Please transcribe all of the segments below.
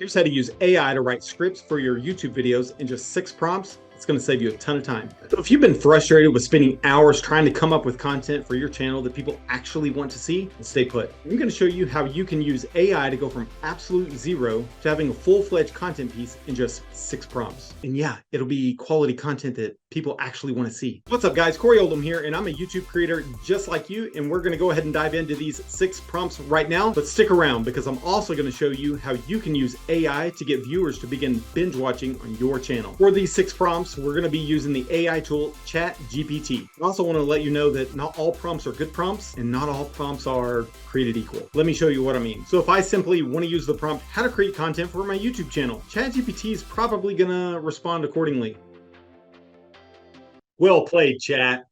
Here's how to use AI to write scripts for your YouTube videos in just 6 prompts. It's going to save you a ton of time. So if you've been frustrated with spending hours trying to come up with content for your channel that people actually want to see, stay put. I'm going to show you how you can use AI to go from absolute zero to having a full-fledged content piece in just 6 prompts. And yeah, it'll be quality content that people actually want to see. What's up guys, Corey Oldham here, and I'm a YouTube creator just like you, and we're going to go ahead and dive into these 6 prompts right now. But stick around because I'm also going to show you how you can use AI to get viewers to begin binge watching on your channel. For these 6 prompts, we're going to be using the AI tool ChatGPT. I also want to let you know that not all prompts are good prompts and not all prompts are created equal. Let me show you what I mean. So if I simply want to use the prompt, how to create content for my YouTube channel, ChatGPT is probably going to respond accordingly. Well played, chat.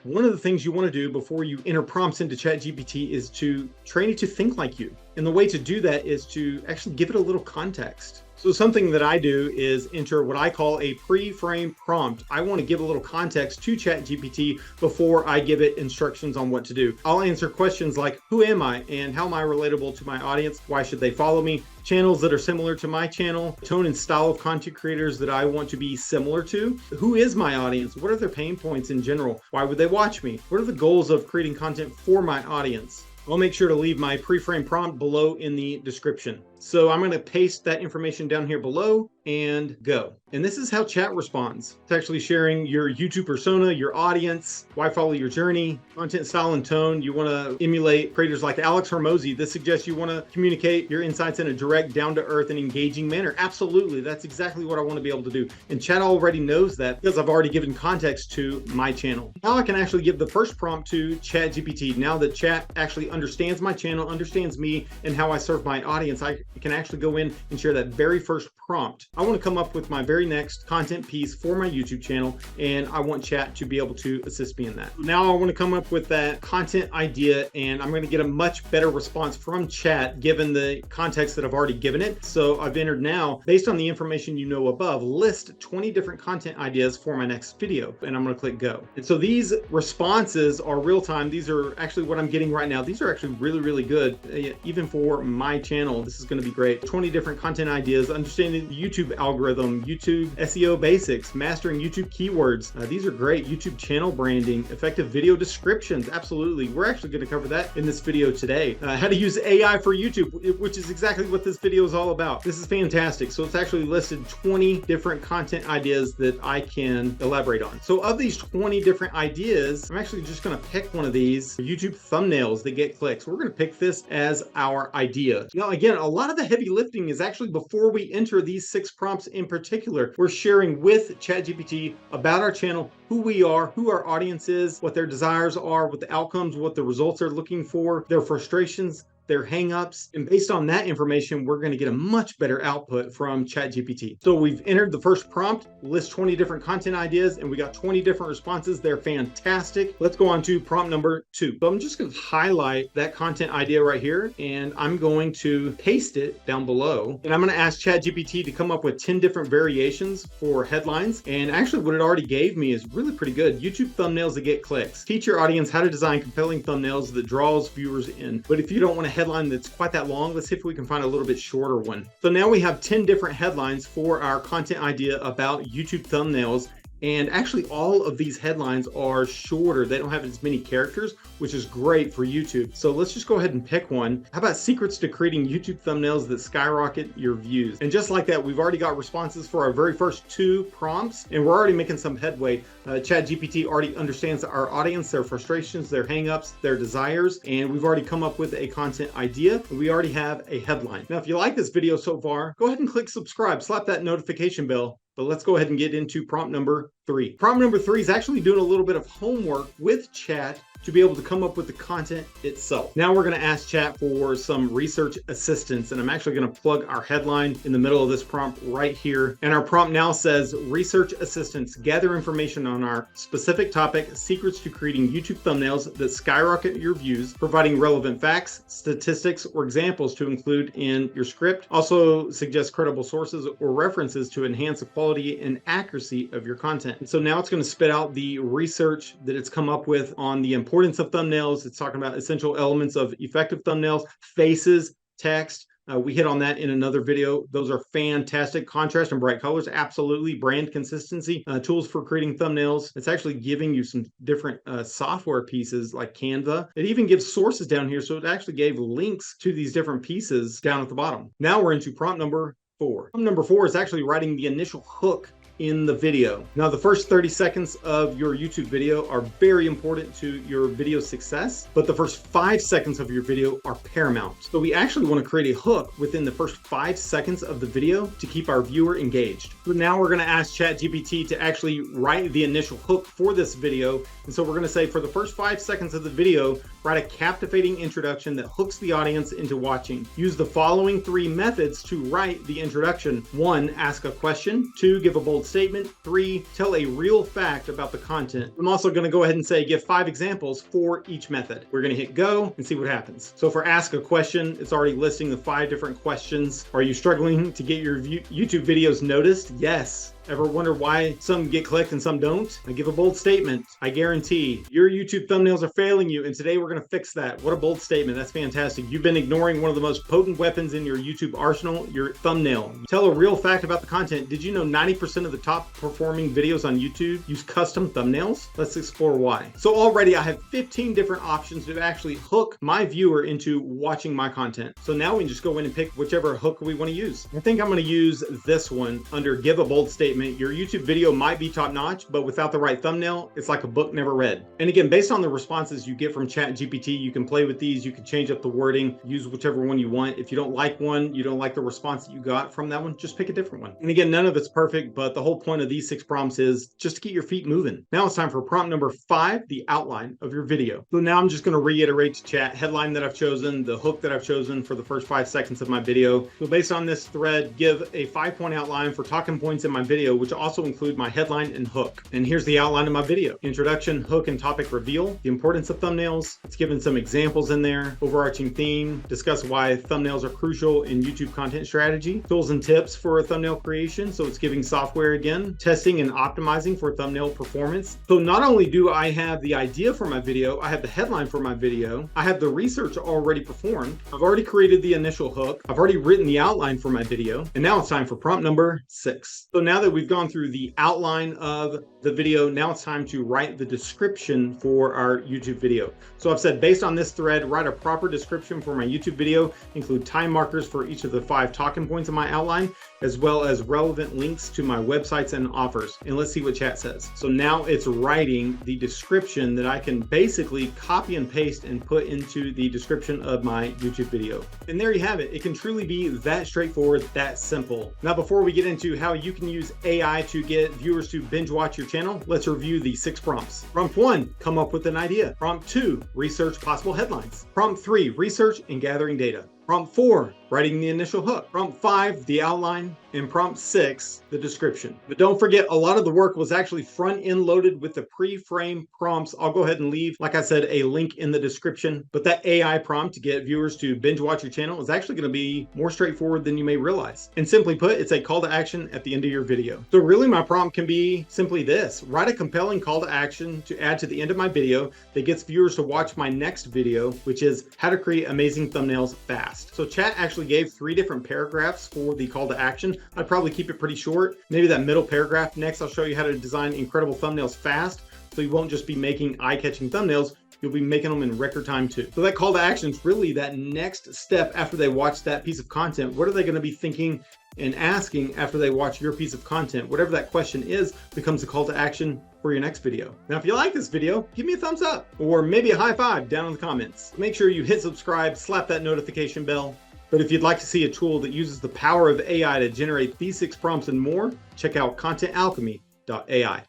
One of the things you want to do before you enter prompts into ChatGPT is to train it to think like you. And the way to do that is to actually give it a little context. So something that I do is enter what I call a pre-frame prompt. I want to give a little context to ChatGPT before I give it instructions on what to do. I'll answer questions like, who am I and how am I relatable to my audience? Why should they follow me? Channels that are similar to my channel, tone and style of content creators that I want to be similar to. Who is my audience? What are their pain points in general? Why would they watch me? What are the goals of creating content for my audience? I'll make sure to leave my pre-frame prompt below in the description. So I'm going to paste that information down here below and go. And this is how chat responds. It's actually sharing your YouTube persona, your audience, why follow your journey, content style and tone. You want to emulate creators like Alex Hormozy. This suggests you want to communicate your insights in a direct, down-to-earth and engaging manner. Absolutely. That's exactly what I want to be able to do. And chat already knows that because I've already given context to my channel. Now I can actually give the first prompt to ChatGPT. Now that chat actually understands my channel, understands me and how I serve my audience, I can actually go in and share that very first prompt. I want to come up with my very next content piece for my YouTube channel, and I want chat to be able to assist me in that. Now I want to come up with that content idea, and I'm going to get a much better response from chat given the context that I've already given it. So I've entered now, based on the information you know above, list 20 different content ideas for my next video, and I'm going to click go. And so these responses are real time. These are actually what I'm getting right now. These are actually really, really good, even for my channel. This is going to be great. 20 different content ideas, understanding the YouTube algorithm, YouTube SEO basics, mastering YouTube keywords. These are great. YouTube channel branding, effective video descriptions. Absolutely. We're actually going to cover that in this video today. How to use AI for YouTube, which is exactly what this video is all about. This is fantastic. So it's actually listed 20 different content ideas that I can elaborate on. So of these 20 different ideas, I'm actually just going to pick one of these YouTube thumbnails that get clicks. We're going to pick this as our idea. Now, again, a lot of the heavy lifting is actually before we enter these 6 prompts in particular. We're sharing with ChatGPT about our channel, who we are, who our audience is, what their desires are, what the outcomes, what the results are looking for, their frustrations, their hangups, and based on that information, we're going to get a much better output from ChatGPT. So we've entered the first prompt, list 20 different content ideas, and we got 20 different responses. They're fantastic. Let's go on to prompt number 2. So I'm just going to highlight that content idea right here, and I'm going to paste it down below. And I'm going to ask ChatGPT to come up with 10 different variations for headlines. And actually what it already gave me is really pretty good. YouTube thumbnails that get clicks. Teach your audience how to design compelling thumbnails that draws viewers in. But if you don't want to headline that's quite that long, let's see if we can find a little bit shorter one. So now we have 10 different headlines for our content idea about YouTube thumbnails. And actually all of these headlines are shorter. They don't have as many characters, which is great for YouTube. So let's just go ahead and pick one. How about secrets to creating YouTube thumbnails that skyrocket your views? And just like that, we've already got responses for our very first 2 prompts, and we're already making some headway. ChatGPT already understands our audience, their frustrations, their hangups, their desires, and we've already come up with a content idea. We already have a headline. Now, if you like this video so far, go ahead and click subscribe, slap that notification bell. But let's go ahead and get into prompt number 3. Prompt number 3 is actually doing a little bit of homework with chat to be able to come up with the content itself. Now we're going to ask chat for some research assistance, and I'm actually going to plug our headline in the middle of this prompt right here. And our prompt now says, research assistance, gather information on our specific topic, secrets to creating YouTube thumbnails that skyrocket your views, providing relevant facts, statistics, or examples to include in your script. Also suggest credible sources or references to enhance the quality and accuracy of your content. And so now it's going to spit out the research that it's come up with on the importance of thumbnails. It's talking about essential elements of effective thumbnails, faces, text, We hit on that in another video. Those are fantastic. Contrast and bright colors, absolutely. Brand consistency, tools for creating thumbnails. It's actually giving you some different software pieces like Canva. It even gives sources down here, so it actually gave links to these different pieces down at the bottom. Now we're into prompt number 4. Prompt number 4 is actually writing the initial hook in the video. Now, the first 30 seconds of your YouTube video are very important to your video success, but the first 5 seconds of your video are paramount. So we actually want to create a hook within the first 5 seconds of the video to keep our viewer engaged. So now we're going to ask ChatGPT to actually write the initial hook for this video. And so we're going to say, for the first 5 seconds of the video, write a captivating introduction that hooks the audience into watching. Use the following 3 methods to write the introduction. 1, ask a question. 2, give a bold statement. 3, tell a real fact about the content. I'm also going to go ahead and say, give 5 examples for each method. We're going to hit go and see what happens. So for ask a question, it's already listing the 5 different questions. Are you struggling to get your YouTube videos noticed? Yes. Ever wonder why some get clicked and some don't? I give a bold statement. I guarantee your YouTube thumbnails are failing you, and today we're going to fix that. What a bold statement. That's fantastic. You've been ignoring one of the most potent weapons in your YouTube arsenal, your thumbnail. Tell a real fact about the content. Did you know 90% of the top performing videos on YouTube use custom thumbnails? Let's explore why. So already I have 15 different options to actually hook my viewer into watching my content. So now we can just go in and pick whichever hook we want to use. I think I'm going to use this one under give a bold statement. Your YouTube video might be top notch, but without the right thumbnail, it's like a book never read. And again, based on the responses you get from ChatGPT, you can play with these, you can change up the wording, use whichever one you want. If you don't like one, you don't like the response that you got from that one, just pick a different one. And again, none of it's perfect, but the whole point of these 6 prompts is just to get your feet moving. Now it's time for prompt number 5, the outline of your video. So now I'm just going to reiterate to chat headline that I've chosen, the hook that I've chosen for the first 5 seconds of my video. So based on this thread, give a 5-point outline for talking points in my video, which also include my headline and hook. And here's the outline of my video. Introduction, hook, and topic reveal. The importance of thumbnails. It's given some examples in there. Overarching theme. Discuss why thumbnails are crucial in YouTube content strategy. Tools and tips for thumbnail creation. So it's giving software again. Testing and optimizing for thumbnail performance. So not only do I have the idea for my video, I have the headline for my video. I have the research already performed. I've already created the initial hook. I've already written the outline for my video. And now it's time for prompt number 6. So now that we've gone through the outline of the video, now it's time to write the description for our YouTube video. So I've said, based on this thread, write a proper description for my YouTube video, include time markers for each of the 5 talking points in my outline, as well as relevant links to my websites and offers. And let's see what chat says. So now it's writing the description that I can basically copy and paste and put into the description of my YouTube video. And there you have it. It can truly be that straightforward, that simple. Now, before we get into how you can use AI to get viewers to binge watch your channel, let's review the 6 prompts. Prompt 1, come up with an idea. Prompt 2, research possible headlines. Prompt 3, research and gathering data. Prompt 4, writing the initial hook. Prompt 5, the outline. And prompt 6, the description. But don't forget, a lot of the work was actually front-end loaded with the pre-frame prompts. I'll go ahead and leave, like I said, a link in the description. But that AI prompt to get viewers to binge watch your channel is actually going to be more straightforward than you may realize. And simply put, it's a call to action at the end of your video. So really, my prompt can be simply this: write a compelling call to action to add to the end of my video that gets viewers to watch my next video, which is how to create amazing thumbnails fast. So chat actually gave 3 different paragraphs for the call to action. I'd probably keep it pretty short. Maybe that middle paragraph. Next, I'll show you how to design incredible thumbnails fast, so you won't just be making eye-catching thumbnails, you'll be making them in record time too. So that call to action is really that next step after they watch that piece of content. What are they going to be thinking and asking after they watch your piece of content? Whatever that question is becomes a call to action for your next video. Now, if you like this video, give me a thumbs up or maybe a high five down in the comments. Make sure you hit subscribe, slap that notification bell. But if you'd like to see a tool that uses the power of AI to generate these 6 prompts and more, check out contentalchemy.ai.